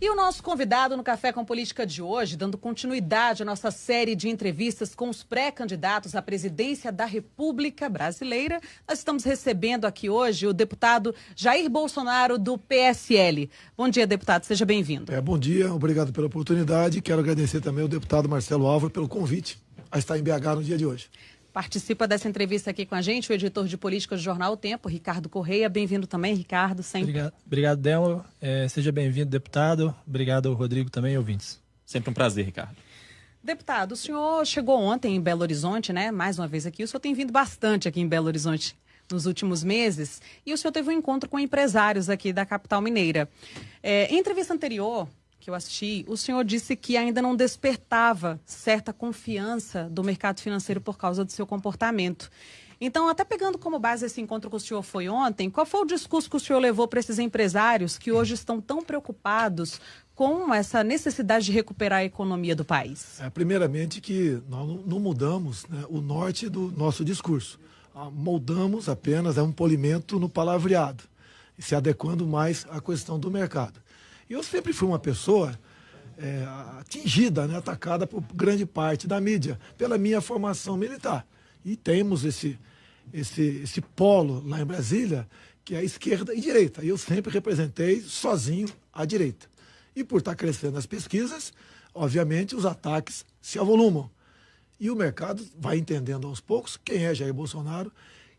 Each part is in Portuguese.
E o nosso convidado no Café com Política de hoje, dando continuidade à nossa série de entrevistas com os pré-candidatos à presidência da República Brasileira, nós estamos recebendo aqui hoje o deputado Jair Bolsonaro, do PSL. Bom dia, deputado, seja bem-vindo. Bom dia, obrigado pela oportunidade. Quero agradecer também ao deputado Marcelo Álvaro pelo convite a estar em BH no dia de hoje. Participa dessa entrevista aqui com a gente o editor de política do jornal O Tempo, Ricardo Correia. Bem-vindo também, Ricardo. Sempre. Obrigado, Delma. Seja bem-vindo, deputado. Obrigado, Rodrigo, também, ouvintes. Sempre um prazer, Ricardo. Deputado, o senhor chegou ontem em Belo Horizonte, né? Mais uma vez aqui. O senhor tem vindo bastante aqui em Belo Horizonte nos últimos meses. E o senhor teve um encontro com empresários aqui da capital mineira. Em entrevista anterior que eu assisti, o senhor disse que ainda não despertava certa confiança do mercado financeiro por causa do seu comportamento. Então, até pegando como base esse encontro que o senhor foi ontem, qual foi o discurso que o senhor levou para esses empresários que hoje estão tão preocupados com essa necessidade de recuperar a economia do país? Primeiramente que nós não mudamos, né, o norte do nosso discurso. Moldamos apenas um polimento no palavreado, se adequando mais à questão do mercado. Eu sempre fui uma pessoa atingida, né, atacada por grande parte da mídia, pela minha formação militar. E temos esse polo lá em Brasília, que é a esquerda e direita. E eu sempre representei sozinho a direita. E por estar crescendo as pesquisas, obviamente os ataques se avolumam. E o mercado vai entendendo aos poucos quem é Jair Bolsonaro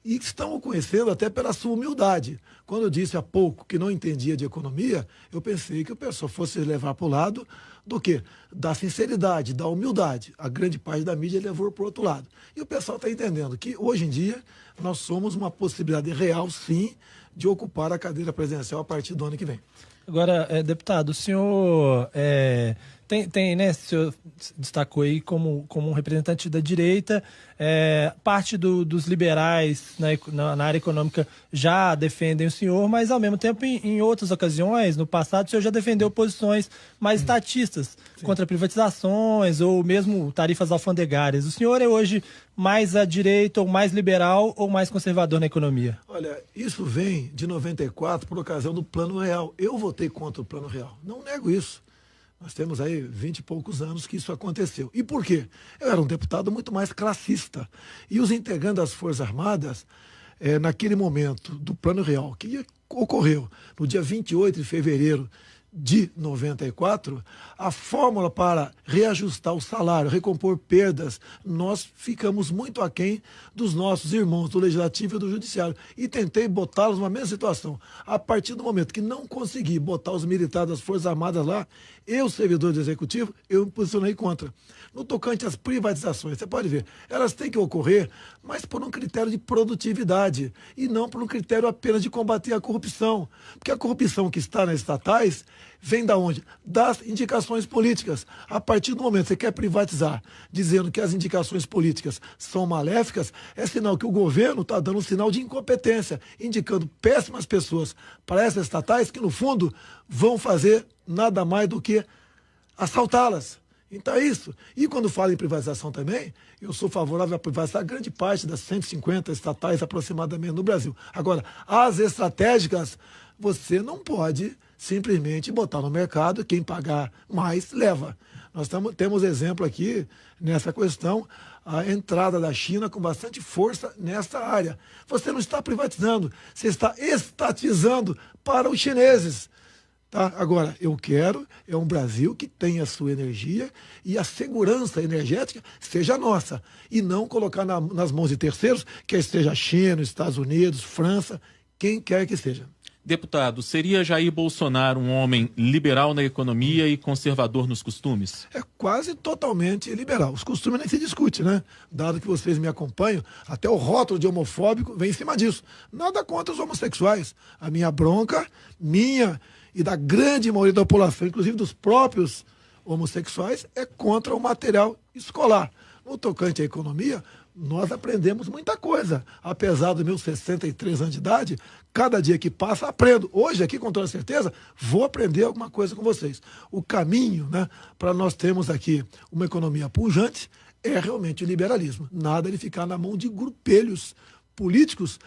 e estão o conhecendo até pela sua humildade. Quando eu disse há pouco que não entendia de economia, eu pensei que o pessoal fosse levar para o lado do quê? Da sinceridade, da humildade. A grande parte da mídia levou para o outro lado. E o pessoal está entendendo que, hoje em dia, nós somos uma possibilidade real, sim, de ocupar a cadeira presidencial a partir do ano que vem. Agora, deputado, o senhor né, o senhor destacou aí como um representante da direita, parte dos liberais na área econômica já defendem o senhor, mas ao mesmo tempo em outras ocasiões, no passado, o senhor já defendeu posições mais estatistas contra privatizações ou mesmo tarifas alfandegárias. O senhor é hoje mais à direita ou mais liberal ou mais conservador na economia? Olha, isso vem de 94 por ocasião do Plano Real. Eu votei contra o Plano Real, não nego isso. Nós temos aí 20 e poucos anos que isso aconteceu. E por quê? Eu era um deputado muito mais classista. E os integrantes das Forças Armadas, naquele momento do Plano Real, que ocorreu no dia 28 de fevereiro de 94, a fórmula para reajustar o salário, recompor perdas, nós ficamos muito aquém dos nossos irmãos do Legislativo e do Judiciário. E tentei botá-los numa mesma situação. A partir do momento que não consegui botar os militares das Forças Armadas lá, eu, servidor do Executivo, eu me posicionei contra. No tocante às privatizações, você pode ver, elas têm que ocorrer, mas por um critério de produtividade e não por um critério apenas de combater a corrupção. Porque a corrupção que está nas estatais vem da onde? Das indicações políticas. A partir do momento que você quer privatizar, dizendo que as indicações políticas são maléficas, é sinal que o governo está dando um sinal de incompetência, indicando péssimas pessoas para essas estatais que, no fundo, vão fazer nada mais do que assaltá-las. Então é isso. E quando falo em privatização também, eu sou favorável a privatizar grande parte das 150 estatais aproximadamente no Brasil. Agora, as estratégicas, você não pode simplesmente botar no mercado, quem pagar mais leva. Nós temos exemplo aqui, nessa questão, a entrada da China com bastante força nessa área. Você não está privatizando, você está estatizando para os chineses. Tá? Agora, eu quero um Brasil que tenha a sua energia e a segurança energética seja nossa. E não colocar nas mãos de terceiros, quer seja China, Estados Unidos, França, quem quer que seja. Deputado, seria Jair Bolsonaro um homem liberal na economia e conservador nos costumes? É quase totalmente liberal. Os costumes nem se discute, né? Dado que vocês me acompanham, até o rótulo de homofóbico vem em cima disso. Nada contra os homossexuais. A minha bronca, e da grande maioria da população, inclusive dos próprios homossexuais, é contra o material escolar. No tocante à economia, nós aprendemos muita coisa. Apesar dos meus 63 anos de idade, cada dia que passa, aprendo. Hoje, aqui, com toda certeza, vou aprender alguma coisa com vocês. O caminho, né, para nós termos aqui uma economia pujante é realmente o liberalismo. Nada de ficar na mão de grupelhos políticos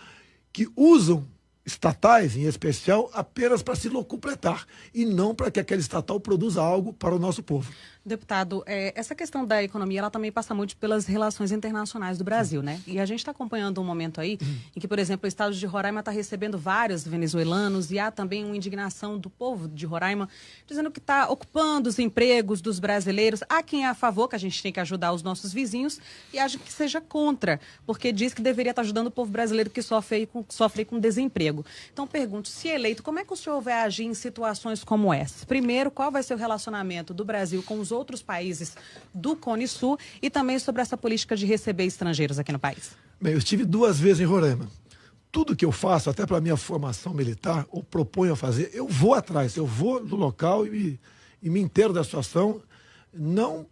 que usam estatais, em especial, apenas para se locupletar e não para que aquela estatal produza algo para o nosso povo. Deputado, essa questão da economia, ela também passa muito pelas relações internacionais do Brasil, né? E a gente está acompanhando um momento aí em que, por exemplo, o estado de Roraima está recebendo vários venezuelanos e há também uma indignação do povo de Roraima, dizendo que está ocupando os empregos dos brasileiros. Há quem é a favor, que a gente tem que ajudar os nossos vizinhos, e há que seja contra, porque diz que deveria estar ajudando o povo brasileiro que sofre com desemprego. Então, pergunto, se eleito, como é que o senhor vai agir em situações como essa? Primeiro, qual vai ser o relacionamento do Brasil com os outros países do Cone Sul e também sobre essa política de receber estrangeiros aqui no país? Bem, eu estive 2 vezes em Roraima. Tudo que eu faço, até para a minha formação militar, ou proponho a fazer, eu vou atrás, eu vou no local e me inteiro da situação, não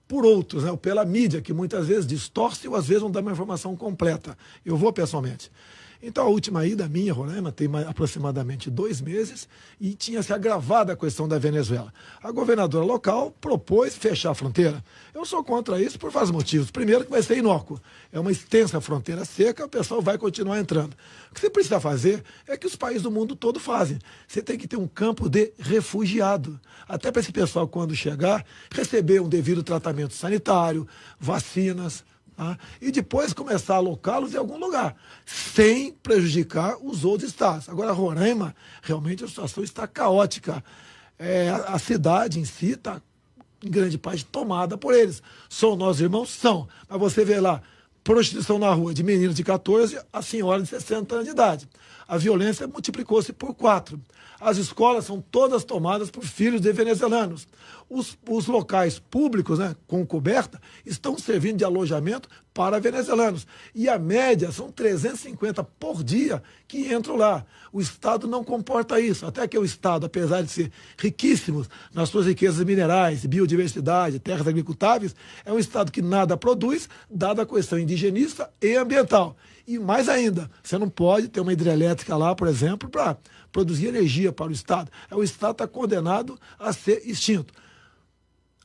por outros, né, ou pela mídia, que muitas vezes distorce ou às vezes não dá uma informação completa. Eu vou pessoalmente. Então, a última ida minha, Roraima, tem aproximadamente 2 meses e tinha se agravado a questão da Venezuela. A governadora local propôs fechar a fronteira. Eu sou contra isso por vários motivos. Primeiro, que vai ser inócuo. É uma extensa fronteira seca, o pessoal vai continuar entrando. O que você precisa fazer é que os países do mundo todo fazem. Você tem que ter um campo de refugiado. Até para esse pessoal, quando chegar, receber um devido tratamento sanitário, vacinas, e depois começar a alocá-los em algum lugar, sem prejudicar os outros estados. Agora, Roraima, realmente a situação está caótica. A cidade em si está, em grande parte, tomada por eles. São nossos irmãos? São. Mas você vê lá, prostituição na rua de meninos de 14 a senhoras de 60 anos de idade. A violência multiplicou-se por 4. As escolas são todas tomadas por filhos de venezuelanos. Os locais públicos, né, com coberta, estão servindo de alojamento para venezuelanos. E a média são 350 por dia que entram lá. O Estado não comporta isso. Até que o Estado, apesar de ser riquíssimo nas suas riquezas minerais, biodiversidade, terras agricultáveis, é um Estado que nada produz, dada a questão indigenista e ambiental. E mais ainda, você não pode ter uma hidrelétrica lá, por exemplo, para produzir energia para o Estado. O Estado está condenado a ser extinto.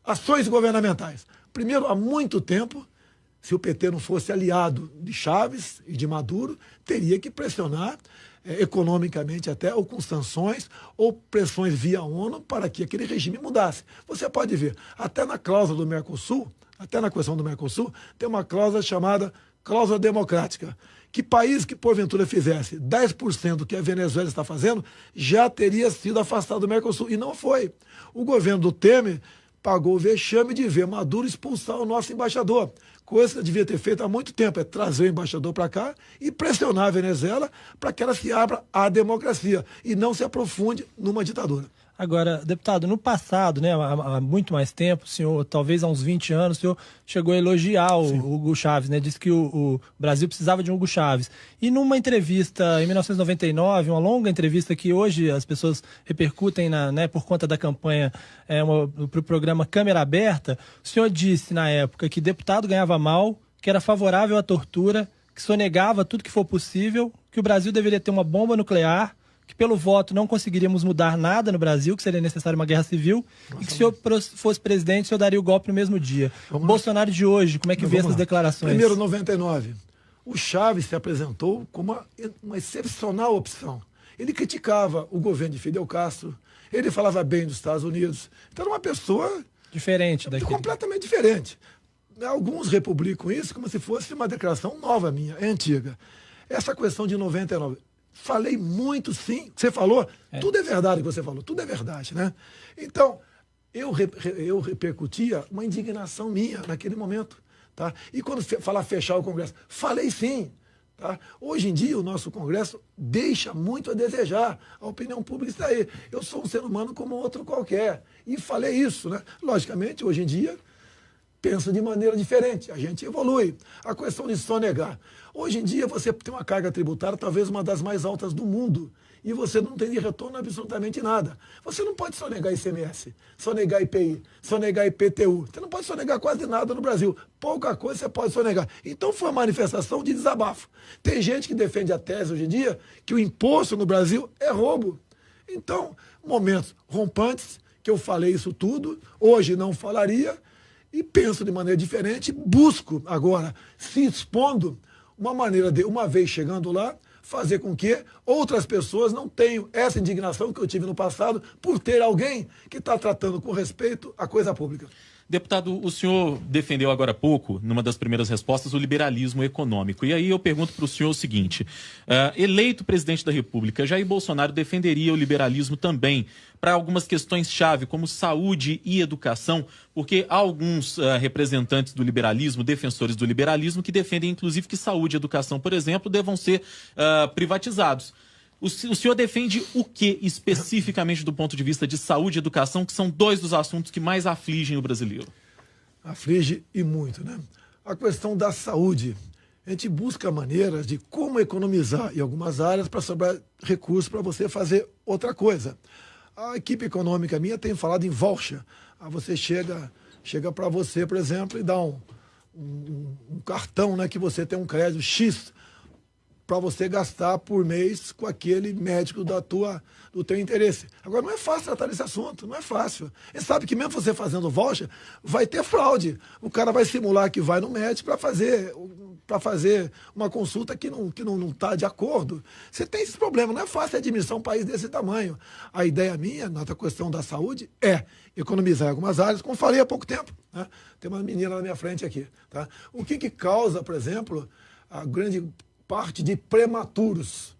Ações governamentais. Primeiro, há muito tempo, se o PT não fosse aliado de Chaves e de Maduro, teria que pressionar economicamente até, ou com sanções, ou pressões via ONU para que aquele regime mudasse. Você pode ver, até na cláusula do Mercosul, até na questão do Mercosul, tem uma cláusula chamada cláusula democrática, que país que porventura fizesse 10% do que a Venezuela está fazendo, já teria sido afastado do Mercosul, e não foi. O governo do Temer pagou o vexame de ver Maduro expulsar o nosso embaixador, coisa que devia ter feito há muito tempo, é trazer o embaixador para cá e pressionar a Venezuela para que ela se abra à democracia e não se aprofunde numa ditadura. Agora, deputado, no passado, né, há muito mais tempo, o senhor, talvez há uns 20 anos, o senhor chegou a elogiar o Hugo Chávez, né? Disse que o Brasil precisava de um Hugo Chávez. E numa entrevista em 1999, uma longa entrevista que hoje as pessoas repercutem por conta da campanha para o programa Câmara Aberta, o senhor disse na época que deputado ganhava mal, que era favorável à tortura, que sonegava tudo que for possível, que o Brasil deveria ter uma bomba nuclear, que pelo voto não conseguiríamos mudar nada no Brasil, que seria necessário uma guerra civil, e que se o senhor fosse presidente, o senhor daria o golpe no mesmo dia. Bolsonaro de hoje, como é que vê essas declarações? Primeiro, 99, o Chávez se apresentou como uma excepcional opção. Ele criticava o governo de Fidel Castro, ele falava bem dos Estados Unidos. Então era uma pessoa diferente daquele. Completamente diferente. Alguns republicam isso como se fosse uma declaração nova minha, é antiga. Essa questão de 99... Falei muito, sim. Você falou, tudo é verdade que você falou, tudo é verdade, né? Então, eu repercutia uma indignação minha naquele momento, tá? E quando falar fechar o Congresso, falei sim, tá? Hoje em dia, o nosso Congresso deixa muito a desejar. A opinião pública está aí. Eu sou um ser humano como outro qualquer. E falei isso, né? Logicamente, hoje em dia, pensa de maneira diferente, a gente evolui. A questão de sonegar. Hoje em dia você tem uma carga tributária talvez uma das mais altas do mundo e você não tem de retorno absolutamente nada. Você não pode sonegar ICMS, sonegar IPI, sonegar IPTU. Você não pode sonegar quase nada no Brasil. Pouca coisa você pode sonegar. Então foi uma manifestação de desabafo. Tem gente que defende a tese hoje em dia que o imposto no Brasil é roubo. Então, momentos rompantes, que eu falei isso tudo, hoje não falaria, e penso de maneira diferente, busco agora, se expondo, uma maneira de, uma vez chegando lá, fazer com que outras pessoas não tenham essa indignação que eu tive no passado por ter alguém que está tratando com respeito a coisa pública. Deputado, o senhor defendeu agora há pouco, numa das primeiras respostas, o liberalismo econômico. E aí eu pergunto para o senhor o seguinte, eleito presidente da República, Jair Bolsonaro defenderia o liberalismo também para algumas questões-chave, como saúde e educação, porque há alguns representantes do liberalismo, defensores do liberalismo, que defendem, inclusive, que saúde e educação, por exemplo, devam ser privatizados. O senhor defende o que especificamente do ponto de vista de saúde e educação, que são dois dos assuntos que mais afligem o brasileiro? Aflige e muito, né? A questão da saúde. A gente busca maneiras de como economizar em algumas áreas para sobrar recursos para você fazer outra coisa. A equipe econômica minha tem falado em voucher. Você chega para você, por exemplo, e dá um cartão, né, que você tem um crédito X para você gastar por mês com aquele médico do teu interesse. Agora, não é fácil tratar desse assunto, não é fácil. E sabe que mesmo você fazendo voucher, vai ter fraude. O cara vai simular que vai no médico para fazer uma consulta que não está de acordo. Você tem esse problema, não é fácil administrar um país desse tamanho. A ideia minha, na questão da saúde, é economizar em algumas áreas, como falei há pouco tempo. Né? Tem uma menina na minha frente aqui. Tá? O que causa, por exemplo, a grande parte de prematuros?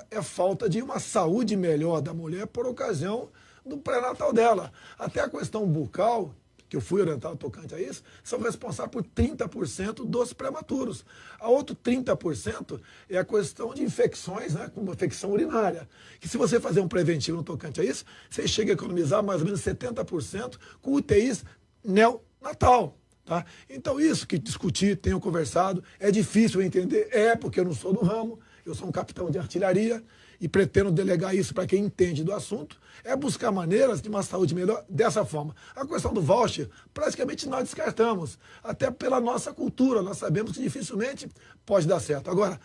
É falta de uma saúde melhor da mulher por ocasião do pré-natal dela. Até a questão bucal, que eu fui orientado tocante a isso, são responsáveis por 30% dos prematuros. A outro 30% é a questão de infecções, né, como infecção urinária. Que se você fazer um preventivo no tocante a isso, você chega a economizar mais ou menos 70% com UTIs neonatal. Tá? Então isso que discuti, tenho conversado, é difícil entender, porque eu não sou do ramo, eu sou um capitão de artilharia e pretendo delegar isso para quem entende do assunto, é buscar maneiras de uma saúde melhor dessa forma. A questão do voucher, praticamente nós descartamos, até pela nossa cultura, nós sabemos que dificilmente pode dar certo. Agora,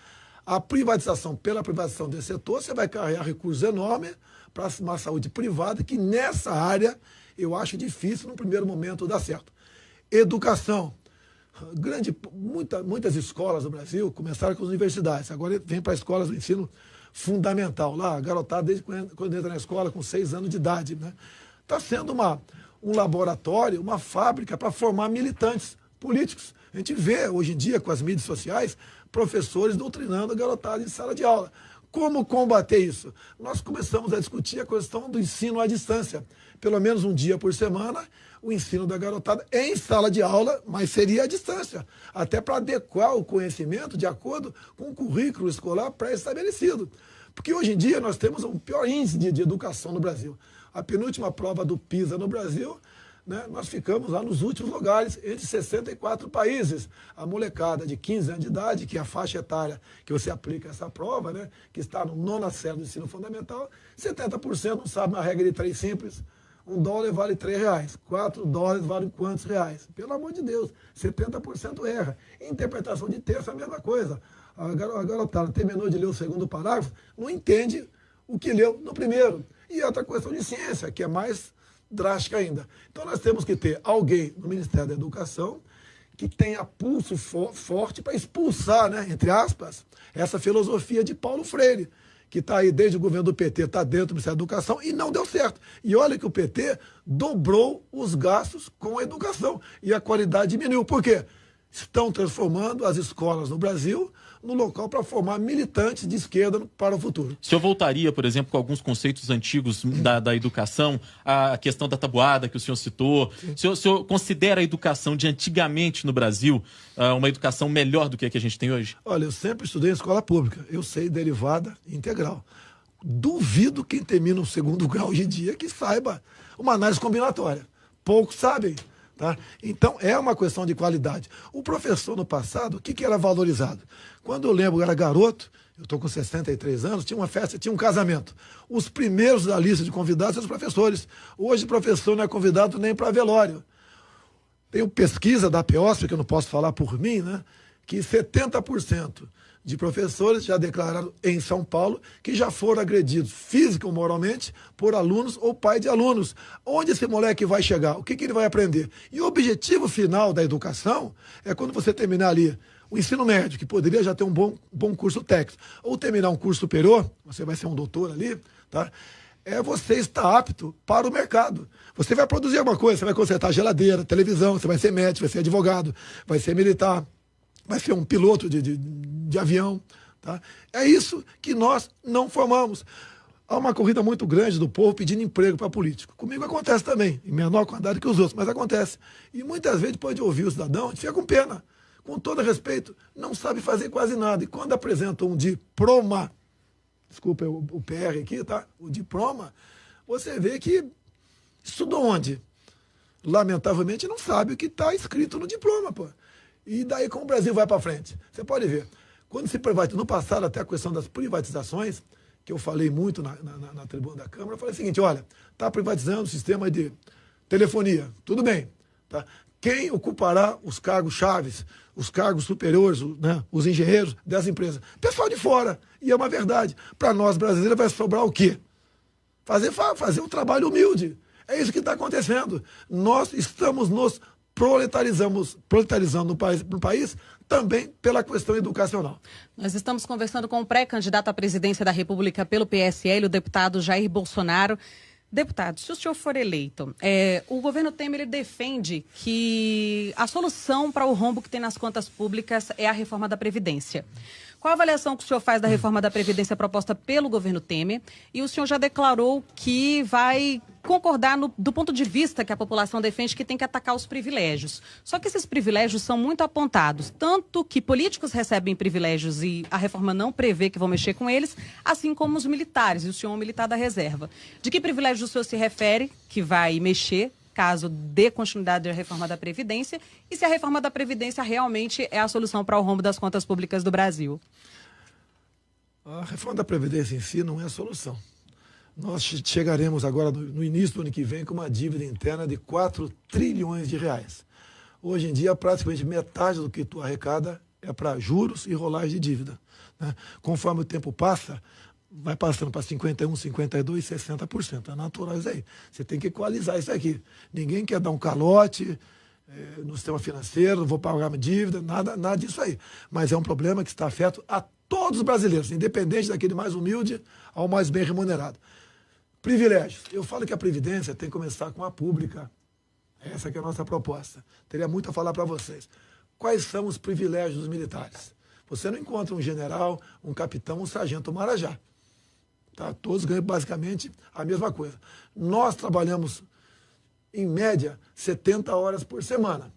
a privatização, pela privatização desse setor, você vai carregar recursos enormes para uma saúde privada, que nessa área eu acho difícil no primeiro momento dar certo. Educação. Muitas escolas no Brasil começaram com as universidades, agora vem para escolas do ensino fundamental. Lá, a garotada, desde quando entra na escola, com 6 anos de idade. Né? Está sendo um laboratório, uma fábrica para formar militantes políticos. A gente vê, hoje em dia, com as mídias sociais, professores doutrinando a garotada em sala de aula. Como combater isso? Nós começamos a discutir a questão do ensino à distância. Pelo menos um dia por semana, o ensino da garotada em sala de aula, mas seria à distância, até para adequar o conhecimento de acordo com o currículo escolar pré-estabelecido. Porque hoje em dia nós temos o pior índice de educação no Brasil. A penúltima prova do PISA no Brasil, né, nós ficamos lá nos últimos lugares, entre 64 países. A molecada de 15 anos de idade, que é a faixa etária que você aplica essa prova, né, que está no 9ª série do ensino fundamental, 70% não sabe uma regra de 3 simples. $1 vale R$3, $4 valem quantos reais? Pelo amor de Deus, 70% erra. Interpretação de texto é a mesma coisa. A garotada terminou de ler o segundo parágrafo, não entende o que leu no primeiro. E outra questão de ciência, que é mais drástica ainda. Então nós temos que ter alguém no Ministério da Educação que tenha pulso forte para expulsar, né, entre aspas, essa filosofia de Paulo Freire, que está aí desde o governo do PT, está dentro do Ministério da Educação e não deu certo. E olha que o PT dobrou os gastos com a educação e a qualidade diminuiu. Por quê? Estão transformando as escolas no Brasil no local para formar militantes de esquerda para o futuro. O senhor voltaria, por exemplo, com alguns conceitos antigos da educação, a questão da tabuada que o senhor citou. O senhor considera a educação de antigamente no Brasil uma educação melhor do que a gente tem hoje? Olha, eu sempre estudei em escola pública. Eu sei derivada integral. Duvido quem termina o 2º grau hoje em dia que saiba uma análise combinatória. Poucos sabem. Tá? Então, é uma questão de qualidade. O professor, no passado, o que era valorizado? Quando eu lembro, eu era garoto, eu estou com 63 anos, tinha uma festa, tinha um casamento. Os primeiros da lista de convidados são os professores. Hoje, o professor não é convidado nem para velório. Tem pesquisa da PEOSP, que eu não posso falar por mim, né, que 70% de professores já declararam em São Paulo que já foram agredidos física ou moralmente por alunos ou pai de alunos. Onde esse moleque vai chegar? O que ele vai aprender? E o objetivo final da educação é quando você terminar ali o ensino médio, que poderia já ter um bom curso técnico, ou terminar um curso superior, você vai ser um doutor ali, tá? Você estar apto para o mercado. Você vai produzir alguma coisa, você vai consertar geladeira, televisão, você vai ser médico, vai ser advogado, vai ser militar, vai ser um piloto de avião. Tá? É isso que nós não formamos. Há uma corrida muito grande do povo pedindo emprego para político. Comigo acontece também, em menor quantidade que os outros, mas acontece. E muitas vezes, depois de ouvir o cidadão, a gente fica com pena. Com todo respeito, não sabe fazer quase nada. E quando apresenta um diploma, desculpa o PR aqui, tá? O diploma, você vê que estudou onde? Lamentavelmente não sabe o que está escrito no diploma, pô. E daí como o Brasil vai para frente? Você pode ver. Quando se privatizou, no passado até a questão das privatizações, que eu falei muito na tribuna da Câmara, eu falei o seguinte, olha, está privatizando o sistema de telefonia, tudo bem, tá? Quem ocupará os cargos chaves, os cargos superiores, né, os engenheiros dessa empresa? Pessoal de fora. E é uma verdade. Para nós brasileiros vai sobrar o quê? Fazer um trabalho humilde. É isso que está acontecendo. Nós estamos nos proletarizando no país também pela questão educacional. Nós estamos conversando com o pré-candidato à presidência da República pelo PSL, o deputado Jair Bolsonaro. Deputado, se o senhor for eleito, o governo Temer ele defende que a solução para o rombo que tem nas contas públicas é a reforma da Previdência. Qual a avaliação que o senhor faz da reforma da Previdência proposta pelo governo Temer? E o senhor já declarou que vai concordar do ponto de vista que a população defende que tem que atacar os privilégios. Só que esses privilégios são muito apontados, tanto que políticos recebem privilégios e a reforma não prevê que vão mexer com eles, assim como os militares, e o senhor é um militar da reserva. De que privilégios o senhor se refere que vai mexer caso dê continuidade à reforma da Previdência e se a reforma da Previdência realmente é a solução para o rombo das contas públicas do Brasil? A reforma da Previdência em si não é a solução. Nós chegaremos agora no início do ano que vem com uma dívida interna de 4 trilhões de reais. Hoje em dia, praticamente metade do que tu arrecada é para juros e rolagem de dívida, né? Conforme o tempo passa, vai passando para 51%, 52%, 60%. É natural isso aí. Você tem que equalizar isso aqui. Ninguém quer dar um calote no sistema financeiro, não vou pagar minha dívida, nada disso aí. Mas é um problema que está afeto a todos os brasileiros, independente daquele mais humilde ao mais bem remunerado. Privilégios. Eu falo que a Previdência tem que começar com a pública. Essa que é a nossa proposta. Teria muito a falar para vocês. Quais são os privilégios dos militares? Você não encontra um general, um capitão, um sargento, um marajá. Tá? Todos ganham basicamente a mesma coisa. Nós trabalhamos, em média, 70 horas por semana.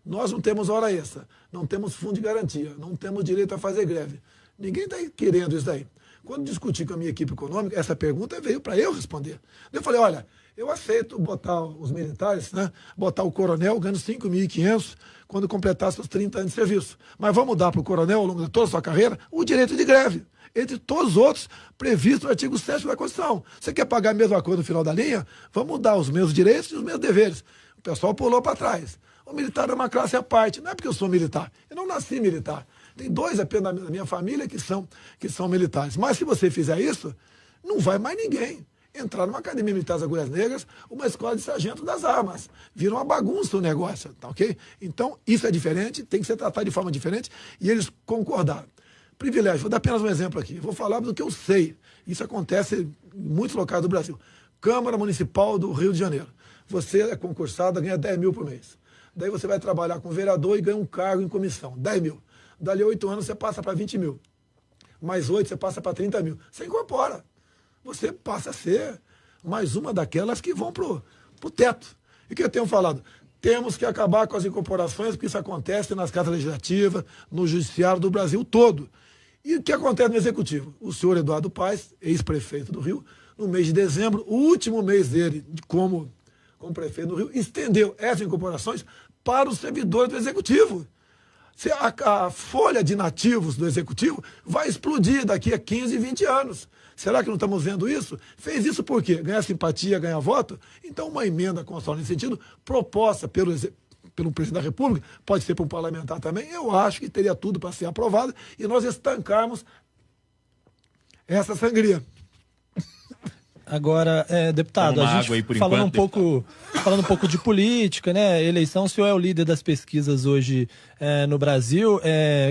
Nós não temos hora extra, não temos fundo de garantia, não temos direito a fazer greve. Ninguém está querendo isso daí. Quando discuti com a minha equipe econômica, essa pergunta veio para eu responder. Eu falei, olha, eu aceito botar os militares, né, botar o coronel ganhando 5.500 quando completar seus 30 anos de serviço. Mas vamos dar para o coronel, ao longo de toda a sua carreira, o direito de greve, entre todos os outros previstos no artigo 7º da Constituição. Você quer pagar a mesma coisa no final da linha? Vamos dar os mesmos direitos e os mesmos deveres. O pessoal pulou para trás. O militar é uma classe à parte. Não é porque eu sou militar. Eu não nasci militar. Tem 2 apenas da minha família que são militares. Mas se você fizer isso, não vai mais ninguém entrar numa academia militar das Agulhas Negras, uma escola de sargento das armas. Vira uma bagunça o negócio, tá ok? Então, isso é diferente, tem que ser tratado de forma diferente, e eles concordaram. Privilégio, vou dar apenas um exemplo aqui. Vou falar do que eu sei. Isso acontece em muitos locais do Brasil. Câmara Municipal do Rio de Janeiro. Você é concursado, ganha 10 mil por mês. Daí você vai trabalhar com vereador e ganha um cargo em comissão, 10 mil. Dali 8 anos você passa para 20 mil. Mais 8 você passa para 30 mil. Você incorpora. Você passa a ser mais uma daquelas que vão para o teto. E o que eu tenho falado? Temos que acabar com as incorporações, porque isso acontece nas casas legislativas, no judiciário do Brasil todo. E o que acontece no Executivo? O senhor Eduardo Paes, ex-prefeito do Rio, no mês de dezembro, o último mês dele como prefeito do Rio, estendeu essas incorporações para os servidores do Executivo. A folha de nativos do Executivo vai explodir daqui a 15, 20 anos. Será que não estamos vendo isso? Fez isso por quê? Ganhar simpatia, ganhar voto? Então, uma emenda constitucional nesse sentido, proposta pelo presidente da República, pode ser por um parlamentar também, eu acho que teria tudo para ser aprovado e nós estancarmos essa sangria. Agora, deputado, a gente falando um pouco de política, né? Eleição, o senhor é o líder das pesquisas hoje no Brasil,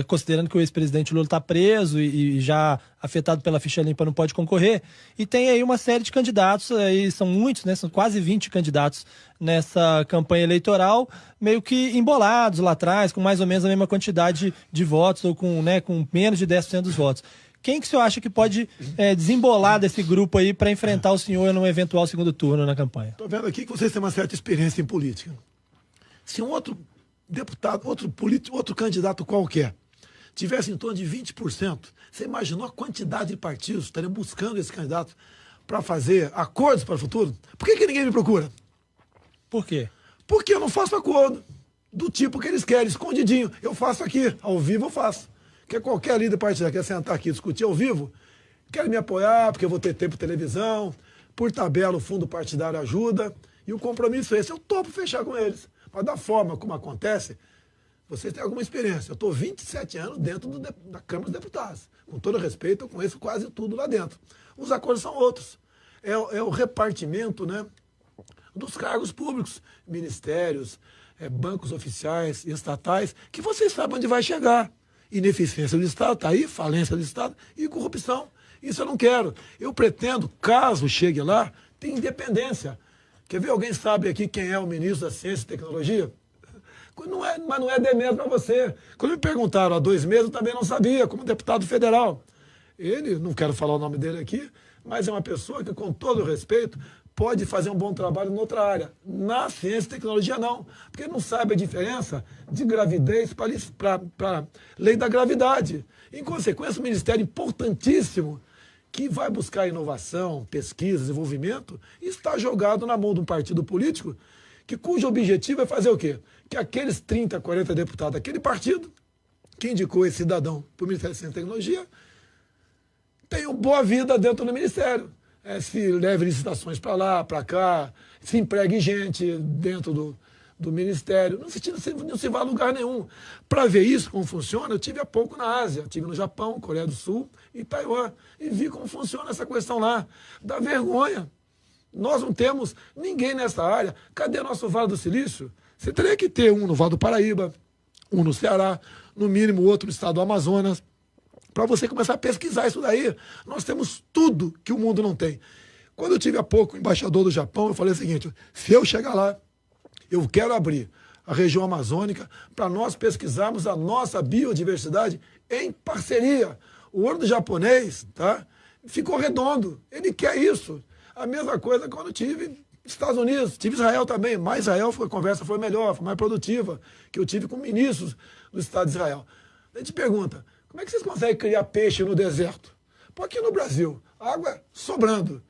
considerando que o ex-presidente Lula está preso e já afetado pela ficha limpa não pode concorrer, e tem aí uma série de candidatos, aí são muitos, né? São quase 20 candidatos nessa campanha eleitoral, meio que embolados lá atrás, com mais ou menos a mesma quantidade de votos, ou com menos de 10% dos votos. Quem que o senhor acha que pode desembolar desse grupo aí para enfrentar o senhor num eventual segundo turno na campanha? Estou vendo aqui que vocês têm uma certa experiência em política. Se um outro deputado, outro candidato qualquer, tivesse em torno de 20%, você imaginou a quantidade de partidos estariam buscando esse candidato para fazer acordos para o futuro? Por que ninguém me procura? Por quê? Porque eu não faço acordo do tipo que eles querem, escondidinho. Eu faço aqui, ao vivo eu faço. Porque qualquer líder partidário quer sentar aqui e discutir ao vivo, quer me apoiar, porque eu vou ter tempo de televisão, por tabela o fundo partidário ajuda, e o compromisso é esse. Eu topo fechar com eles. Mas da forma como acontece, vocês têm alguma experiência. Eu estou 27 anos dentro da Câmara dos Deputados. Com todo respeito, eu conheço quase tudo lá dentro. Os acordos são outros. É o repartimento, né, dos cargos públicos, ministérios, bancos oficiais, estatais, que vocês sabem onde vai chegar. Ineficiência do Estado, está aí, falência do Estado e corrupção. Isso eu não quero. Eu pretendo, caso chegue lá, ter independência. Quer ver? Alguém sabe aqui quem é o ministro da Ciência e Tecnologia? Mas não é demérito para você. Quando me perguntaram há 2 meses, eu também não sabia, como deputado federal. Ele, não quero falar o nome dele aqui, mas é uma pessoa que, com todo respeito, pode fazer um bom trabalho em outra área. Na ciência e tecnologia, não. Porque não sabe a diferença de gravidez para lei da gravidade. Em consequência, um ministério importantíssimo que vai buscar inovação, pesquisa, desenvolvimento, está jogado na mão de um partido político cujo objetivo é fazer o quê? Que aqueles 30, 40 deputados daquele partido que indicou esse cidadão para o Ministério da Ciência e Tecnologia tenham boa vida dentro do Ministério. Se leve licitações para lá, para cá, se empregue gente dentro do Ministério. Não se vai a lugar nenhum. Para ver isso, como funciona, eu tive há pouco na Ásia. Estive no Japão, Coreia do Sul e Taiwan. E vi como funciona essa questão lá. Dá vergonha. Nós não temos ninguém nessa área. Cadê nosso Vale do Silício? Você teria que ter um no Vale do Paraíba, um no Ceará, no mínimo outro no estado do Amazonas, para você começar a pesquisar isso daí. Nós temos tudo que o mundo não tem. Quando eu tive há pouco o embaixador do Japão, eu falei o seguinte: se eu chegar lá, eu quero abrir a região amazônica para nós pesquisarmos a nossa biodiversidade em parceria. O olho do japonês, tá, ficou redondo. Ele quer isso. A mesma coisa quando eu tive Estados Unidos, tive Israel também, mas Israel a conversa foi melhor, foi mais produtiva, que eu tive com ministros do Estado de Israel. A gente pergunta: como é que vocês conseguem criar peixe no deserto? Porque aqui no Brasil, água sobrando.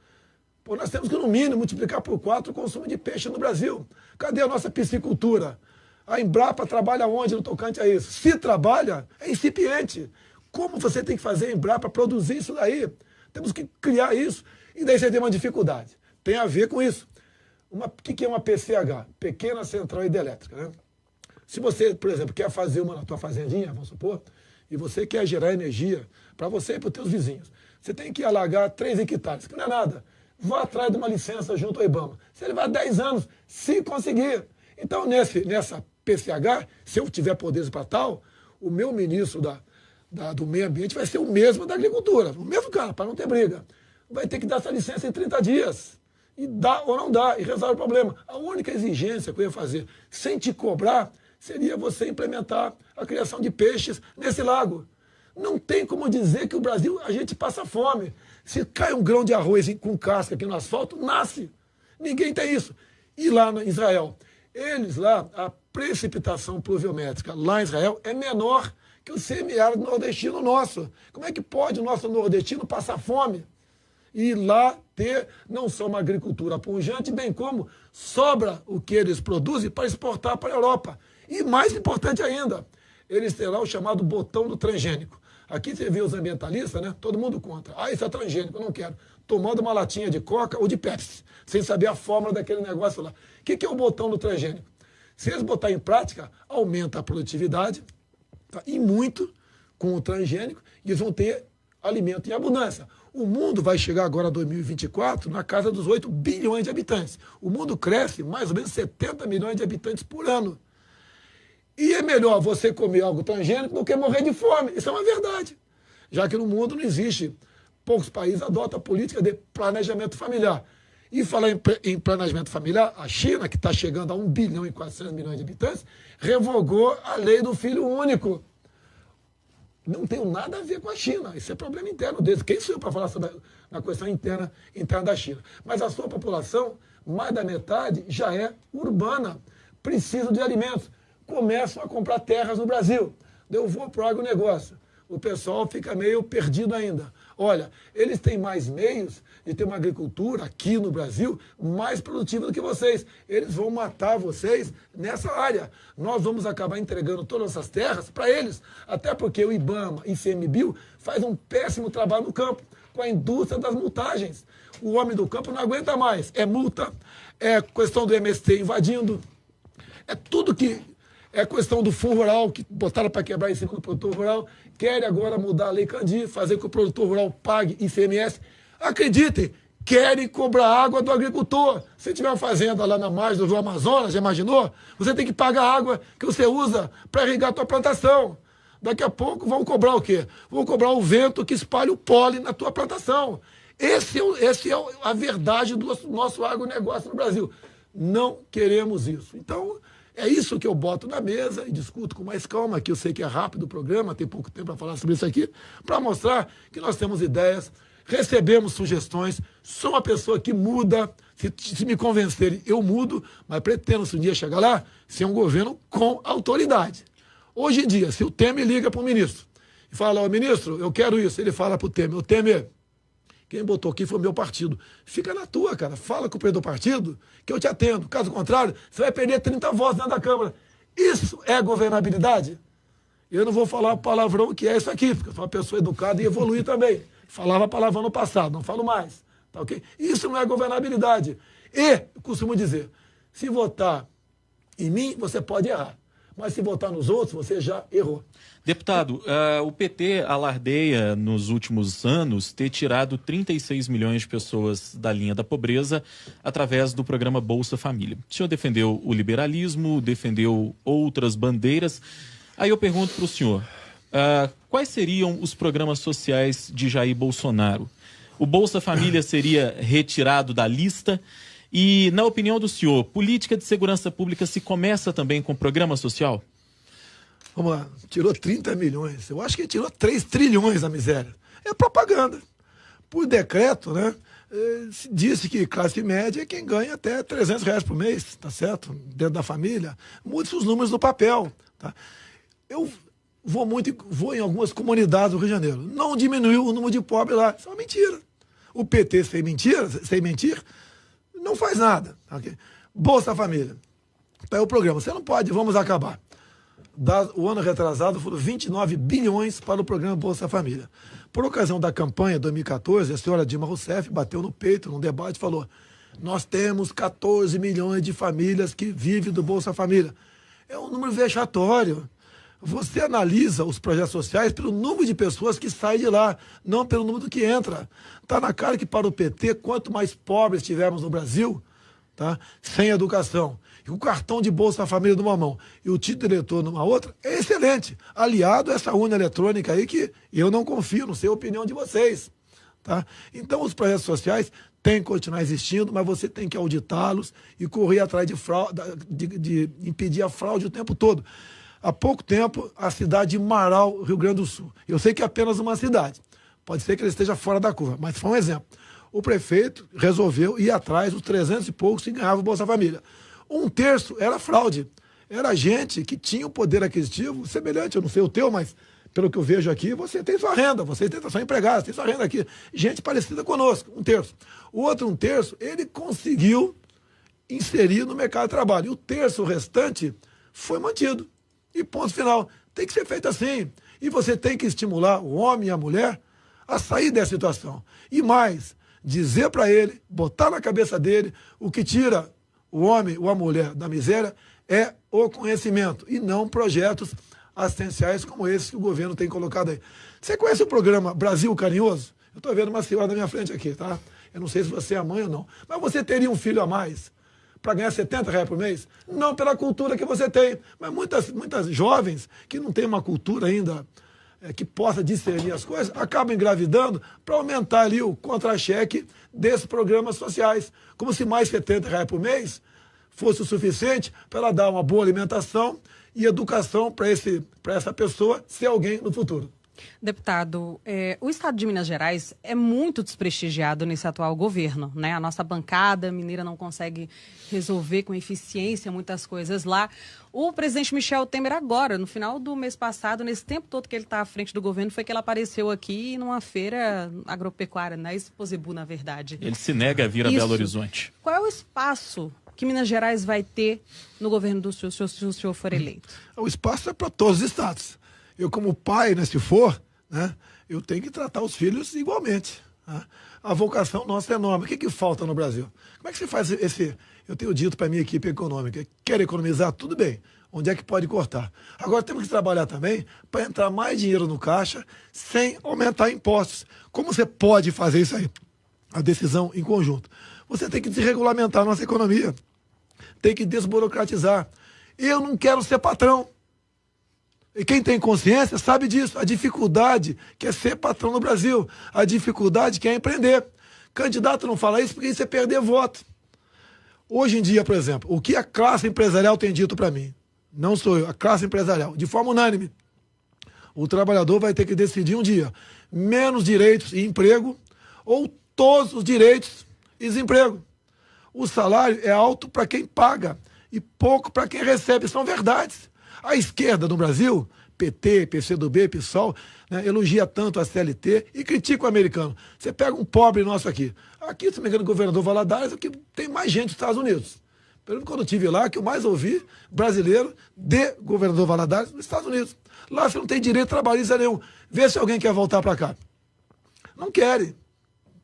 Pô, nós temos que, no mínimo, multiplicar por 4 o consumo de peixe no Brasil. Cadê a nossa piscicultura? A Embrapa trabalha onde no tocante a isso? Se trabalha, é incipiente. Como você tem que fazer a Embrapa produzir isso daí? Temos que criar isso. E daí você tem uma dificuldade. Tem a ver com isso. O que é uma PCH? Pequena Central Hidrelétrica, né? Se você, por exemplo, quer fazer uma na tua fazendinha, vamos supor, e você quer gerar energia para você e para os teus vizinhos, você tem que alagar 3 hectares, que não é nada. Vá atrás de uma licença junto ao IBAMA. Você levar 10 anos, se conseguir. Então, nessa PCH, se eu tiver poderes para tal, o meu ministro do meio ambiente vai ser o mesmo da agricultura. O mesmo cara, para não ter briga. Vai ter que dar essa licença em 30 dias. E dá ou não dá, e resolve o problema. A única exigência que eu ia fazer, sem te cobrar, seria você implementar a criação de peixes nesse lago. Não tem como dizer que o Brasil, a gente passa fome. Se cai um grão de arroz com casca aqui no asfalto, nasce. Ninguém tem isso. E lá em Israel, eles lá, a precipitação pluviométrica lá em Israel é menor que o semiárido nordestino nosso. Como é que pode o nosso nordestino passar fome? E lá ter não só uma agricultura pujante, bem como sobra o que eles produzem para exportar para a Europa. E mais importante ainda, eles têm lá o chamado botão do transgênico. Aqui você vê os ambientalistas, né? Todo mundo contra. Ah, isso é transgênico, eu não quero. Tomando uma latinha de Coca ou de Pepsi, sem saber a fórmula daquele negócio lá. O que é o botão do transgênico? Se eles botarem em prática, aumenta a produtividade, tá? E muito com o transgênico, e eles vão ter alimento em abundância. O mundo vai chegar agora, em 2024, na casa dos 8 bilhões de habitantes. O mundo cresce mais ou menos 70 milhões de habitantes por ano. E é melhor você comer algo transgênico do que morrer de fome. Isso é uma verdade. Já que no mundo não existe, poucos países adotam a política de planejamento familiar. E falar em planejamento familiar, a China, que está chegando a 1 bilhão e 400 milhões de habitantes, revogou a lei do filho único. Não tem nada a ver com a China. Isso é problema interno deles. Quem sou eu para falar sobre a questão interna da China? Mas a sua população, mais da metade, já é urbana. Precisa de alimentos. Começam a comprar terras no Brasil. Eu vou para o agronegócio. O pessoal fica meio perdido ainda. Olha, eles têm mais meios de ter uma agricultura aqui no Brasil mais produtiva do que vocês. Eles vão matar vocês nessa área. Nós vamos acabar entregando todas essas terras para eles. Até porque o IBAMA e ICMBio faz um péssimo trabalho no campo, com a indústria das multagens. O homem do campo não aguenta mais. É multa, é questão do MST invadindo, é tudo que... É questão do Fundo Rural, que botaram para quebrar em cima do produtor rural. Querem agora mudar a Lei Candir, fazer com que o produtor rural pague ICMS. Acreditem, querem cobrar água do agricultor. Se tiver uma fazenda lá na margem do Rio Amazonas, já imaginou? Você tem que pagar a água que você usa para irrigar a tua plantação. Daqui a pouco vão cobrar o quê? Vão cobrar o vento que espalha o pólen na tua plantação. Esse é a verdade do nosso agronegócio no Brasil. Não queremos isso. Então... é isso que eu boto na mesa e discuto com mais calma, que eu sei que é rápido o programa, tem pouco tempo para falar sobre isso aqui, para mostrar que nós temos ideias, recebemos sugestões, sou uma pessoa que muda, se me convencerem, eu mudo, mas pretendo, se um dia chegar lá, ser um governo com autoridade. Hoje em dia, se o Temer liga para o ministro e fala, ó, ministro, eu quero isso, ele fala para o Temer, quem botou aqui foi o meu partido. Fica na tua, cara. Fala com o presidente do partido que eu te atendo. Caso contrário, você vai perder 30 votos dentro da Câmara. Isso é governabilidade? Eu não vou falar palavrão que é isso aqui, porque eu sou uma pessoa educada e evoluí também. Falava palavrão no passado, não falo mais. Tá, okay? Isso não é governabilidade. E, eu costumo dizer, se votar em mim, você pode errar. Mas se votar nos outros, você já errou. Deputado, o PT alardeia nos últimos anos ter tirado 36 milhões de pessoas da linha da pobreza através do programa Bolsa Família. O senhor defendeu o liberalismo, defendeu outras bandeiras. Aí eu pergunto para o senhor, quais seriam os programas sociais de Jair Bolsonaro? O Bolsa Família seria retirado da lista? E, na opinião do senhor, política de segurança pública se começa também com programa social? Vamos lá, tirou 30 milhões. Eu acho que tirou 3 trilhões da miséria. É propaganda. Por decreto, né? Se disse que classe média é quem ganha até R$300 por mês, tá certo? Dentro da família. Mude-se os números do papel. Tá? Eu vou em algumas comunidades do Rio de Janeiro. Não diminuiu o número de pobres lá. Isso é uma mentira. O PT, sem mentir, não faz nada. Okay? Bolsa Família. Tá aí o programa. Você não pode, vamos acabar. O ano retrasado foram 29 bilhões para o programa Bolsa Família. Por ocasião da campanha 2014, a senhora Dilma Rousseff bateu no peito num debate e falou: nós temos 14 milhões de famílias que vivem do Bolsa Família. É um número vexatório. Você analisa os projetos sociais pelo número de pessoas que saem de lá, não pelo número que entra. Está na cara que para o PT, quanto mais pobres tivermos no Brasil, tá, sem educação, e o cartão de Bolsa Família numa mão e o título de eleitor numa outra, é excelente. Aliado a essa urna eletrônica aí que eu não confio, não sei a opinião de vocês. Tá? Então os projetos sociais têm que continuar existindo, mas você tem que auditá-los e correr atrás de impedir a fraude o tempo todo. Há pouco tempo, a cidade de Marau, Rio Grande do Sul. Eu sei que é apenas uma cidade. Pode ser que ele esteja fora da curva, mas foi um exemplo. O prefeito resolveu ir atrás dos 300 e poucos que ganhavam o Bolsa Família. 1/3 era fraude. Era gente que tinha um poder aquisitivo semelhante, eu não sei o teu, mas pelo que eu vejo aqui, você tem sua renda, você tem sua empregada, tem sua renda aqui. Gente parecida conosco, 1/3. O outro 1/3, ele conseguiu inserir no mercado de trabalho. E o terço restante foi mantido. E ponto final. Tem que ser feito assim. E você tem que estimular o homem e a mulher a sair dessa situação. E mais, dizer para ele, botar na cabeça dele, o que tira o homem ou a mulher da miséria é o conhecimento e não projetos assistenciais como esse que o governo tem colocado aí. Você conhece o programa Brasil Carinhoso? Eu estou vendo uma senhora na minha frente aqui, tá? Eu não sei se você é mãe ou não. Mas você teria um filho a mais para ganhar R$70 por mês? Não pela cultura que você tem. Mas muitas jovens que não têm uma cultura ainda que possa discernir as coisas, acabam engravidando para aumentar ali o contra-cheque desses programas sociais. Como se mais R$70 por mês fosse o suficiente para ela dar uma boa alimentação e educação para essa pessoa ser alguém no futuro. Deputado, o estado de Minas Gerais é muito desprestigiado nesse atual governo, né? A nossa bancada mineira não consegue resolver com eficiência muitas coisas lá. O presidente Michel Temer agora, no final do mês passado, nesse tempo todo que ele está à frente do governo, foi que ele apareceu aqui numa feira agropecuária, na Exposebu, na verdade. Ele se nega a vir a Belo Horizonte. Qual é o espaço que Minas Gerais vai ter no governo do senhor, se o senhor for eleito? O espaço é para todos os estados. Eu, como pai, né, se for, né, eu tenho que tratar os filhos igualmente. Né? A vocação nossa é enorme. O que falta no Brasil? Como é que você faz esse... Eu tenho dito para a minha equipe econômica, quer economizar? Tudo bem. Onde é que pode cortar? Agora temos que trabalhar também para entrar mais dinheiro no caixa sem aumentar impostos. Como você pode fazer isso aí? A decisão em conjunto. Você tem que desregulamentar a nossa economia. Tem que desburocratizar. Eu não quero ser patrão. E quem tem consciência sabe disso. A dificuldade que é ser patrão no Brasil. A dificuldade que é empreender. Candidato não fala isso porque isso é perder voto. Hoje em dia, por exemplo, o que a classe empresarial tem dito para mim? Não sou eu, a classe empresarial. De forma unânime. O trabalhador vai ter que decidir um dia. Menos direitos e emprego ou todos os direitos e desemprego. O salário é alto para quem paga e pouco para quem recebe. São verdades. A esquerda no Brasil, PT, PCdoB, PSOL, né, elogia tanto a CLT e critica o americano. Você pega um pobre nosso aqui. Aqui, se não me engano, o governador Valadares é o que tem mais gente dos Estados Unidos. Pelo menos quando eu estive lá, que eu mais ouvi brasileiro de governador Valadares nos Estados Unidos. Lá você não tem direito trabalhista nenhum. Vê se alguém quer voltar para cá. Não querem.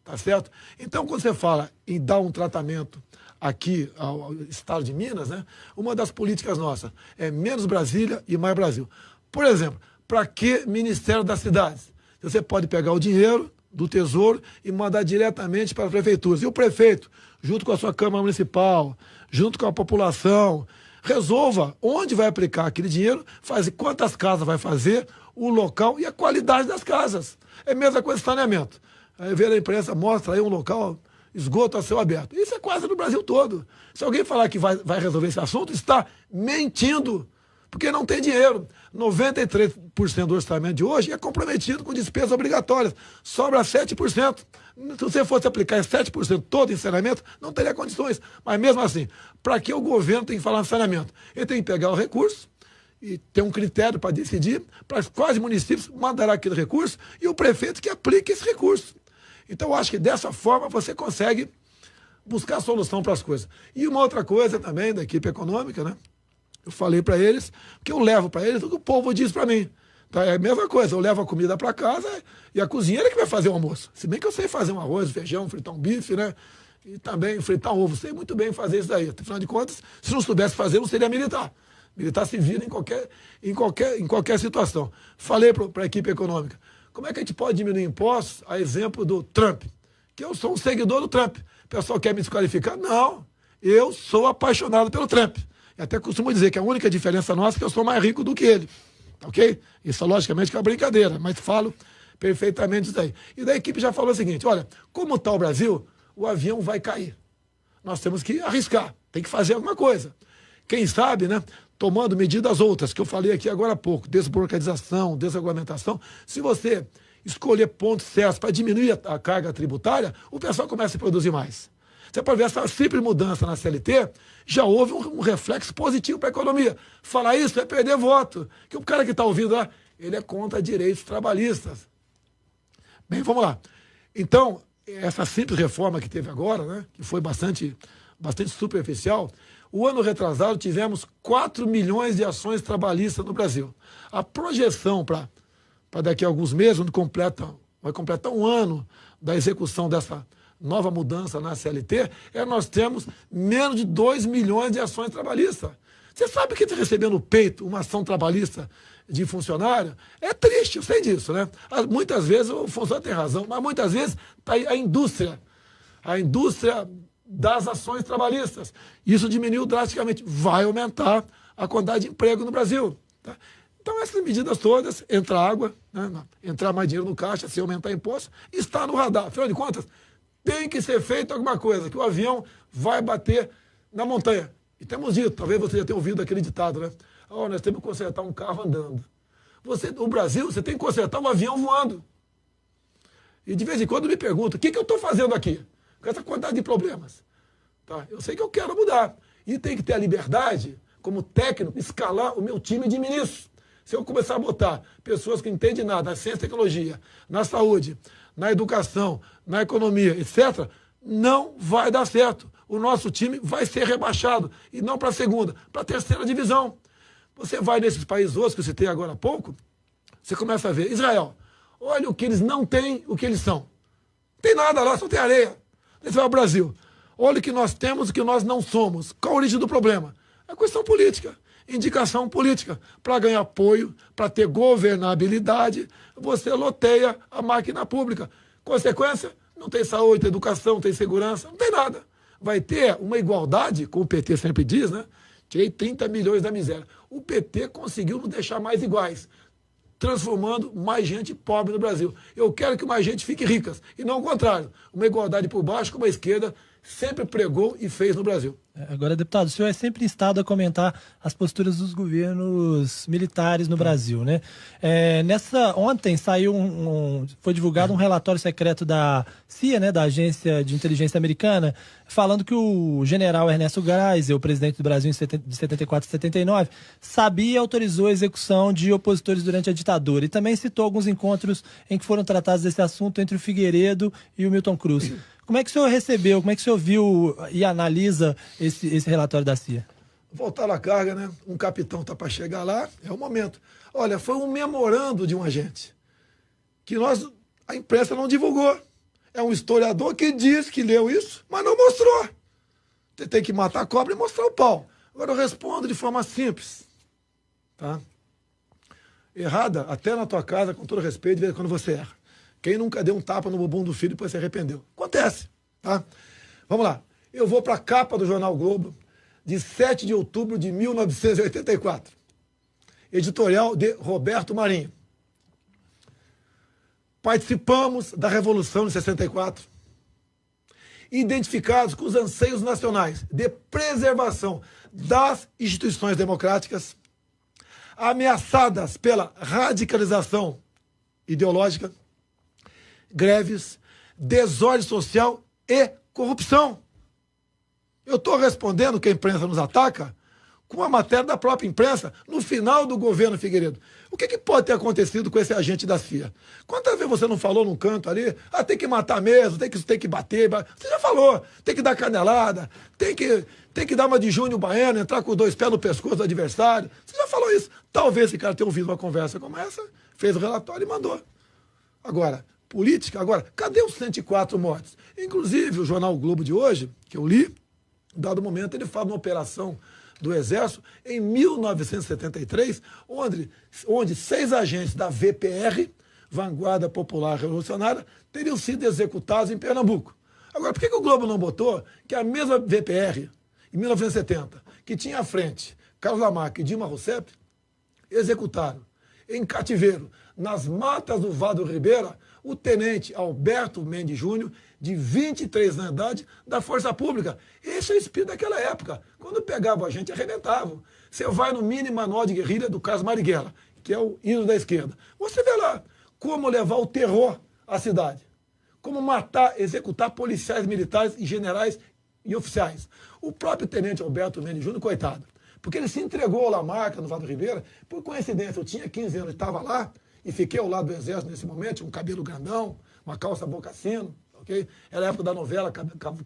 Tá certo? Então, quando você fala em dar um tratamento aqui ao estado de Minas, né, uma das políticas nossas é menos Brasília e mais Brasil. Por exemplo, para que Ministério das Cidades? Você pode pegar o dinheiro do Tesouro e mandar diretamente para as prefeituras. E o prefeito, junto com a sua Câmara Municipal, junto com a população, resolva onde vai aplicar aquele dinheiro, quantas casas vai fazer, o local e a qualidade das casas. É a mesma coisa de saneamento. Aí vê a imprensa, mostra aí um local, esgoto a céu aberto. Isso é quase no Brasil todo. Se alguém falar que vai resolver esse assunto, está mentindo, porque não tem dinheiro. 93% do orçamento de hoje é comprometido com despesas obrigatórias. Sobra 7%. Se você fosse aplicar esse 7% todo em saneamento, não teria condições. Mas mesmo assim, para que o governo tem que falar em saneamento? Ele tem que pegar o recurso e ter um critério para decidir para quais municípios mandará aquele recurso e o prefeito que aplique esse recurso. Então, eu acho que dessa forma você consegue buscar solução para as coisas. E uma outra coisa também da equipe econômica, né? Eu falei para eles, porque eu levo para eles o que o povo diz para mim. Então, é a mesma coisa, eu levo a comida para casa e a cozinheira que vai fazer o almoço. Se bem que eu sei fazer um arroz, feijão, fritar um bife, né? E também fritar um ovo. Sei muito bem fazer isso daí. Afinal de contas, se não soubesse fazer, não seria militar. Militar se vira em qualquer situação. Falei para a equipe econômica, como é que a gente pode diminuir impostos, a exemplo do Trump? Que eu sou um seguidor do Trump. O pessoal quer me desqualificar? Não, eu sou apaixonado pelo Trump. E até costumo dizer que a única diferença nossa é que eu sou mais rico do que ele. Ok? Isso, logicamente, que é uma brincadeira, mas falo perfeitamente isso daí. E da equipe já falou o seguinte, olha, como está o Brasil, o avião vai cair. Nós temos que arriscar, tem que fazer alguma coisa. Quem sabe, né, tomando medidas outras, que eu falei aqui agora há pouco, desburocratização, desregulamentação, se você escolher pontos certos para diminuir a carga tributária, o pessoal começa a produzir mais. Você pode ver essa simples mudança na CLT, já houve um reflexo positivo para a economia. Falar isso é perder voto. Que o cara que está ouvindo lá, ele é contra direitos trabalhistas. Bem, vamos lá. Então, essa simples reforma que teve agora, né, que foi bastante superficial, o ano retrasado tivemos 4 milhões de ações trabalhistas no Brasil. A projeção para daqui a alguns meses, onde vai completar um ano da execução dessa nova mudança na CLT, nós temos menos de 2 milhões de ações trabalhistas. Você sabe que receber no peito uma ação trabalhista de funcionário é triste, eu sei disso, né? Muitas vezes o funcionário tem razão, mas muitas vezes tá aí a indústria das ações trabalhistas. Isso diminuiu drasticamente. Vai aumentar a quantidade de emprego no Brasil. Tá? Então, essas medidas todas, entrar água, né? Entrar mais dinheiro no caixa, se aumentar imposto, está no radar. Afinal de contas, tem que ser feito alguma coisa, que o avião vai bater na montanha. E temos dito, talvez você já tenha ouvido aquele ditado, né? Oh, nós temos que consertar um carro andando. No Brasil, você tem que consertar um avião voando. E de vez em quando me pergunto, o que eu estou fazendo aqui? Com essa quantidade de problemas. Tá? Eu sei que eu quero mudar. E tem que ter a liberdade, como técnico, escalar o meu time de ministros. Se eu começar a botar pessoas que não entendem nada na ciência e tecnologia, na saúde, na educação, na economia, etc., não vai dar certo. O nosso time vai ser rebaixado. E não para a segunda, para a terceira divisão. Você vai nesses países outros que eu citei agora há pouco, você começa a ver. Israel, olha o que eles não têm, o que eles são. Não tem nada lá, só tem areia. Você vai ao Brasil. Olha o que nós temos e o que nós não somos. Qual a origem do problema? É questão política. Indicação política. Para ganhar apoio, para ter governabilidade, você loteia a máquina pública. Consequência? Não tem saúde, não tem educação, não tem segurança, não tem nada. Vai ter uma igualdade, como o PT sempre diz, né? Tirei 30 milhões da miséria. O PT conseguiu nos deixar mais iguais, transformando mais gente pobre no Brasil. Eu quero que mais gente fique rica, e não o contrário. Uma igualdade por baixo, como a esquerda sempre pregou e fez no Brasil. Agora, deputado, o senhor é sempre instado a comentar as posturas dos governos militares no Brasil, né? Ontem saiu foi divulgado um relatório secreto da CIA, né, da Agência de Inteligência Americana, falando que o general Ernesto Geisel, o presidente do Brasil de 74 e 79, sabia e autorizou a execução de opositores durante a ditadura. E também citou alguns encontros em que foram tratados desse assunto entre o Figueiredo e o Milton Cruz. Como é que o senhor recebeu, como é que o senhor viu e analisa esse relatório da CIA? Voltar à carga, né? Um capitão está para chegar lá, é o momento. Olha, foi um memorando de um agente que a imprensa não divulgou. É um historiador que diz que leu isso, mas não mostrou. Você tem que matar a cobra e mostrar o pau. Agora eu respondo de forma simples. Tá? Errada, até na tua casa, com todo respeito, de vez em quando você erra. Quem nunca deu um tapa no bumbum do filho e depois se arrependeu? Acontece. Tá? Vamos lá. Eu vou para a capa do Jornal Globo, de 7 de outubro de 1984. Editorial de Roberto Marinho. Participamos da Revolução de 64, identificados com os anseios nacionais de preservação das instituições democráticas, ameaçadas pela radicalização ideológica, greves, desordem social e corrupção. Eu estou respondendo que a imprensa nos ataca com a matéria da própria imprensa no final do governo Figueiredo. O que pode ter acontecido com esse agente da CIA? Quantas vezes você não falou num canto ali, tem que matar mesmo, tem que bater. Você já falou, tem que dar canelada, tem que dar uma de Júnior Baiano, entrar com os dois pés no pescoço do adversário. Você já falou isso. Talvez esse cara tenha ouvido uma conversa como essa, fez o relatório e mandou. Agora, política, cadê os 104 mortos? Inclusive, o jornal Globo de hoje, que eu li, dado momento, ele fala de uma operação do Exército em 1973, onde 6 agentes da VPR, Vanguarda Popular Revolucionária, teriam sido executados em Pernambuco. Agora, por que o Globo não botou que a mesma VPR, em 1970, que tinha à frente Carlos Lamarck e Dilma Rousseff, executaram em cativeiro, nas matas do Vado Ribeira, o tenente Alberto Mendes Júnior, de 23 anos de idade, da Força Pública. Esse é o espírito daquela época. Quando pegavam a gente, arrebentavam. Você vai no mini manual de guerrilha do Carlos Marighella, que é o hino da esquerda. Você vê lá como levar o terror à cidade. Como matar, executar policiais militares e generais e oficiais. O próprio tenente Alberto Mendes Júnior, coitado, porque ele se entregou ao Lamarck, no Vado Ribeira, por coincidência, eu tinha 15 anos, estava lá, e fiquei ao lado do Exército nesse momento, um cabelo grandão, uma calça boca-sino, ok? Era a época da novela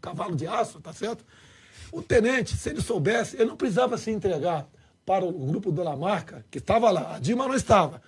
Cavalo de Aço, tá certo? O tenente, se ele soubesse, ele não precisava se entregar para o grupo do Lamarck, que estava lá. A Dilma não estava,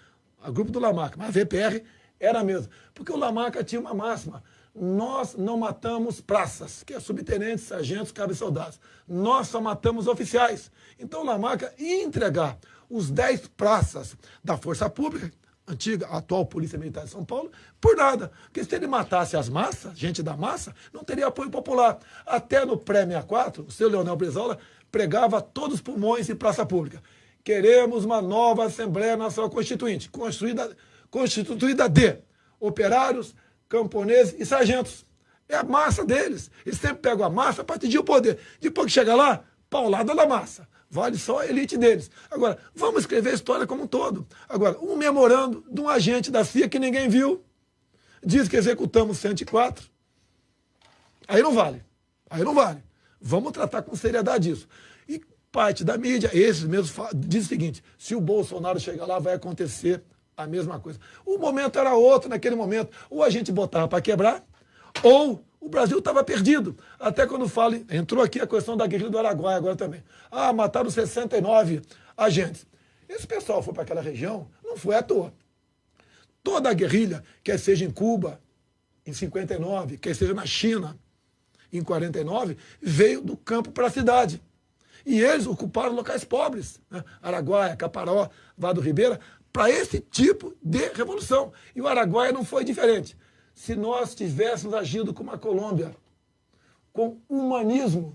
o grupo do Lamarck, mas a VPR era mesmo. Porque o Lamarck tinha uma máxima, Nós não matamos praças, que é subtenentes, sargentos, cabos e soldados. Nós só matamos oficiais. Então, Lamarca ia entregar os 10 praças da Força Pública, antiga, atual Polícia Militar de São Paulo, por nada. Porque se ele matasse as massas, gente da massa, não teria apoio popular. Até no pré-64, o seu Leonel Brizola pregava todos os pulmões em praça pública. Queremos uma nova Assembleia Nacional Constituinte, constituída de operários, camponeses e sargentos. É a massa deles. Eles sempre pegam a massa para atingir o poder. Depois que chega lá, paulada da massa. Vale só a elite deles. Agora, vamos escrever a história como um todo. Agora, um memorando de um agente da CIA que ninguém viu, diz que executamos 104. Aí não vale. Aí não vale. Vamos tratar com seriedade isso. E parte da mídia, esses mesmos, diz o seguinte: se o Bolsonaro chegar lá, vai acontecer a mesma coisa. O momento era outro naquele momento. Ou a gente botava para quebrar, ou o Brasil estava perdido. Até quando fala, entrou aqui a questão da guerrilha do Araguaia agora também. Ah, mataram 69 agentes. Esse pessoal foi para aquela região, não foi à toa. Toda a guerrilha, quer seja em Cuba, em 59, quer seja na China, em 49, veio do campo para a cidade. E eles ocuparam locais pobres, né? Araguaia, Caparó, Vado Ribeira, para esse tipo de revolução. E o Araguaia não foi diferente. Se nós tivéssemos agido como a Colômbia, com humanismo,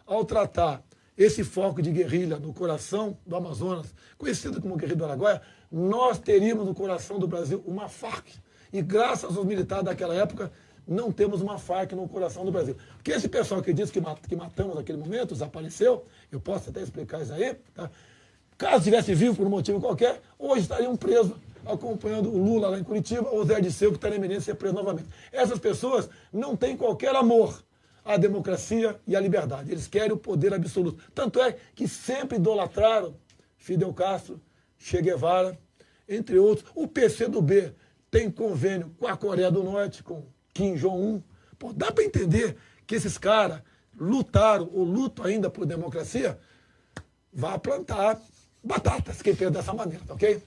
ao tratar esse foco de guerrilha no coração do Amazonas, conhecido como guerrilha do Araguaia, nós teríamos no coração do Brasil uma FARC. E graças aos militares daquela época, não temos uma FARC no coração do Brasil. Porque esse pessoal que diz que matamos naquele momento, desapareceu, eu posso até explicar isso aí, tá? Caso estivesse vivo por um motivo qualquer, hoje estariam presos acompanhando o Lula lá em Curitiba, ou o Zé Dirceu, que está na iminência de ser preso novamente. Essas pessoas não têm qualquer amor à democracia e à liberdade. Eles querem o poder absoluto. Tanto é que sempre idolatraram Fidel Castro, Che Guevara, entre outros. O PCdoB tem convênio com a Coreia do Norte, com Kim Jong-un. Pô, dá para entender que esses caras lutaram ou lutam ainda por democracia? Vá plantar batatas, quem pensa dessa maneira, tá ok?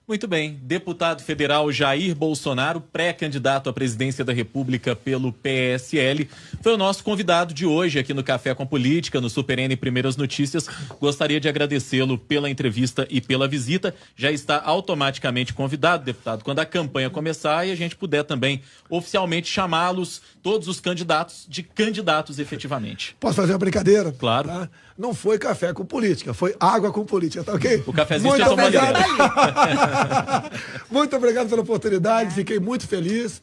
Muito bem. Deputado federal Jair Bolsonaro, pré-candidato à presidência da República pelo PSL, foi o nosso convidado de hoje aqui no Café com Política, no Super N Primeiras Notícias. Gostaria de agradecê-lo pela entrevista e pela visita. Já está automaticamente convidado, deputado, quando a campanha começar e a gente puder também oficialmente chamá-los, todos os candidatos, de candidatos efetivamente. Posso fazer uma brincadeira? Claro. Tá? Não foi café com política, foi água com política, tá ok? O cafezinho já tomou ali. Muito obrigado pela oportunidade, fiquei muito feliz.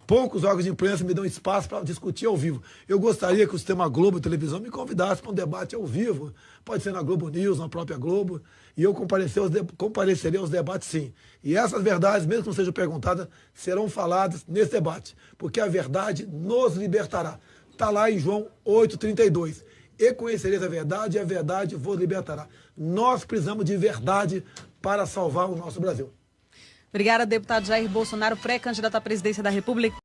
Poucos órgãos de imprensa me dão espaço para discutir ao vivo. Eu gostaria que o sistema Globo Televisão me convidasse para um debate ao vivo. Pode ser na Globo News, na própria Globo. E eu compareceria aos debates, sim. E essas verdades, mesmo que não sejam perguntadas, serão faladas nesse debate. Porque a verdade nos libertará. Está lá em João 8,32. E conhecereis a verdade, e a verdade vos libertará. Nós precisamos de verdade para salvar o nosso Brasil. Obrigada, deputado Jair Bolsonaro, pré-candidato à presidência da República.